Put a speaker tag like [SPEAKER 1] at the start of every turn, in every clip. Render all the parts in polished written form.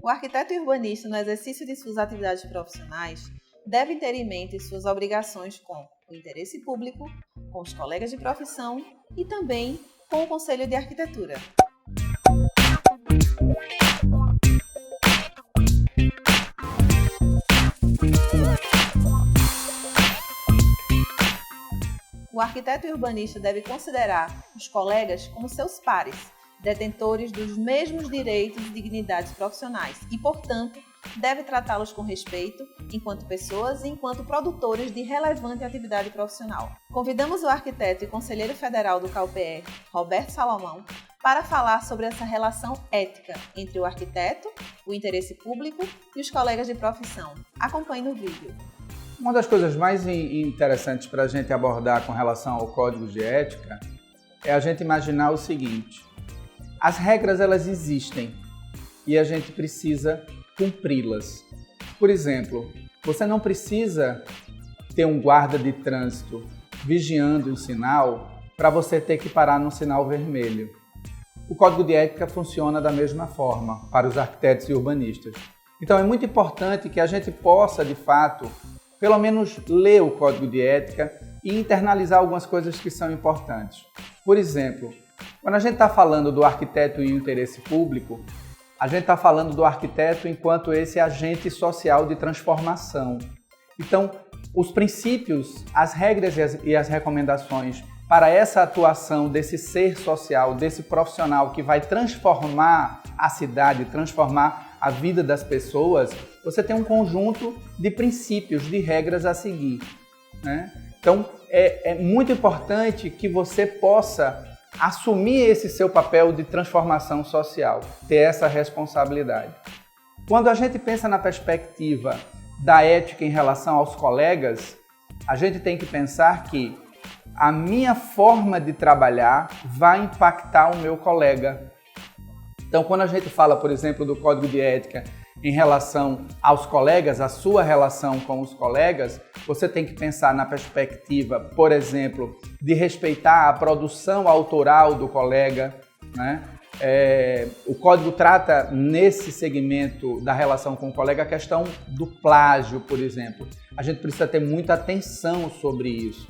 [SPEAKER 1] O arquiteto e urbanista, no exercício de suas atividades profissionais, deve ter em mente suas obrigações com o interesse público, com os colegas de profissão e também com o Conselho de Arquitetura. O arquiteto e urbanista deve considerar os colegas como seus pares, detentores dos mesmos direitos e dignidades profissionais e, portanto, deve tratá-los com respeito enquanto pessoas e enquanto produtores de relevante atividade profissional. Convidamos o arquiteto e conselheiro federal do CAUPR, Roberto Salomão, para falar sobre essa relação ética entre o arquiteto, o interesse público e os colegas de profissão. Acompanhe no vídeo.
[SPEAKER 2] Uma das coisas mais interessantes para a gente abordar com relação ao código de ética é a gente imaginar o seguinte: as regras elas existem e a gente precisa cumpri-las. Por exemplo, você não precisa ter um guarda de trânsito vigiando um sinal para você ter que parar no sinal vermelho. O código de ética funciona da mesma forma para os arquitetos e urbanistas. Então é muito importante que a gente possa, de fato, pelo menos ler o código de ética e internalizar algumas coisas que são importantes. Por exemplo, quando a gente está falando do arquiteto e o interesse público, a gente está falando do arquiteto enquanto esse agente social de transformação. Então, os princípios, as regras e as recomendações para essa atuação desse ser social, desse profissional que vai transformar a cidade, transformar a vida das pessoas, você tem um conjunto de princípios, de regras a seguir, né? Então, é muito importante que você possa assumir esse seu papel de transformação social, ter essa responsabilidade. Quando a gente pensa na perspectiva da ética em relação aos colegas, a gente tem que pensar que a minha forma de trabalhar vai impactar o meu colega. Então, quando a gente fala, por exemplo, do código de ética em relação aos colegas, a sua relação com os colegas, você tem que pensar na perspectiva, por exemplo, de respeitar a produção autoral do colega, né? O código trata, nesse segmento da relação com o colega, a questão do plágio, por exemplo. A gente precisa ter muita atenção sobre isso,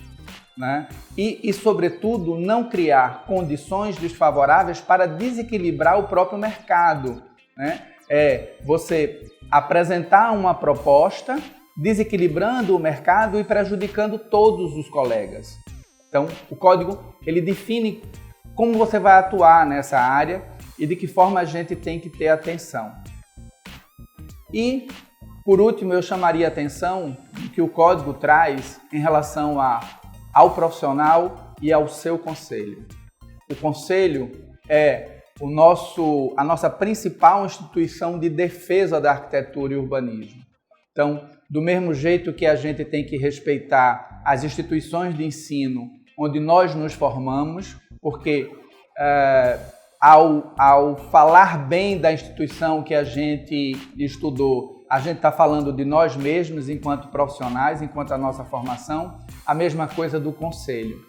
[SPEAKER 2] né? E, sobretudo, não criar condições desfavoráveis para desequilibrar o próprio mercado, né? Você apresentar uma proposta desequilibrando o mercado e prejudicando todos os colegas. Então, o código ele define como você vai atuar nessa área e de que forma a gente tem que ter atenção. E, por último, eu chamaria a atenção que o código traz em relação ao profissional e ao seu conselho. O conselho é a nossa principal instituição de defesa da arquitetura e urbanismo. Então, do mesmo jeito que a gente tem que respeitar as instituições de ensino onde nós nos formamos, porque ao falar bem da instituição que a gente estudou, a gente está falando de nós mesmos enquanto profissionais, enquanto a nossa formação, a mesma coisa do conselho.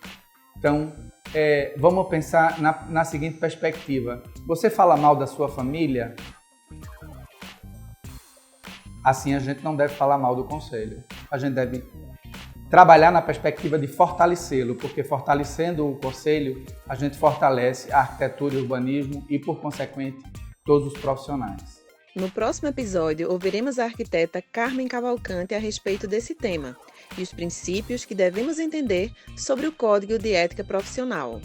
[SPEAKER 2] Então, vamos pensar na seguinte perspectiva. Você fala mal da sua família? Assim a gente não deve falar mal do conselho. A gente deve trabalhar na perspectiva de fortalecê-lo, porque fortalecendo o conselho, a gente fortalece a arquitetura e o urbanismo e, por consequente, todos os profissionais.
[SPEAKER 1] No próximo episódio, ouviremos a arquiteta Carmen Cavalcante a respeito desse tema e os princípios que devemos entender sobre o Código de Ética Profissional.